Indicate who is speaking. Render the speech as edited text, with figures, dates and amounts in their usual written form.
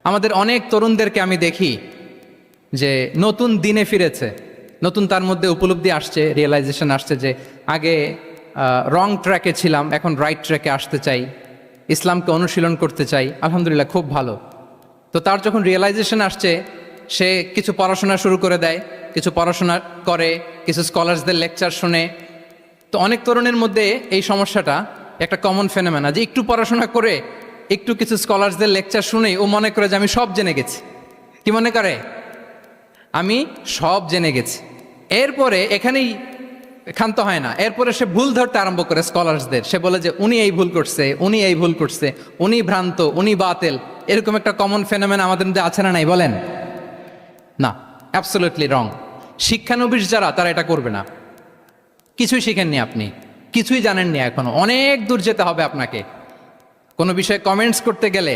Speaker 1: আমাদের অনেক তরুণদেরকে আমি দেখি যে নতুন দিনে ফিরেছে, নতুন তার মধ্যে উপলব্ধি আসছে, রিয়েলাইজেশন আসছে যে আগে রং ট্র্যাকে ছিলাম, এখন রাইট ট্র্যাকে আসতে চাই, ইসলামকে অনুশীলন করতে চাই। আলহামদুলিল্লাহ, খুব ভালো। তো তার যখন রিয়েলাইজেশন আসছে, সে কিছু পড়াশোনা শুরু করে দেয়, কিছু পড়াশোনা করে, কিছু স্কলার্সদের লেকচার শুনে। তো অনেক তরুণের মধ্যে এই সমস্যাটা একটা কমন ফেনোমেনা, যে একটু পড়াশোনা করে, একটু কিছু স্কলার্সদের লেকচার শুনেই ও মনে করে যে আমি সব জেনে গেছি। কি মনে করে? আমি সব জেনে গেছি। এরপরে এখানেই ক্ষান্ত হয় না, এরপরে সে ভুল ধরতে আরম্ভ করে স্কলার্সদের। সে বলে যে উনি এই ভুল করছে, উনি এই ভুল করছে, উনি ভ্রান্ত, উনি বাতেল। এরকম একটা কমন ফেনোমেনা আমাদের মধ্যে আছে না নাই বলেন? না, অ্যাবসলিউটলি রং। শিক্ষানবিশ যারা, তারা এটা করবে না। কিছুই শিখেননি আপনি, কিছুই জানেননি, এখনো অনেক দূর যেতে হবে আপনাকে। কোনো বিষয়ে কমেন্টস করতে গেলে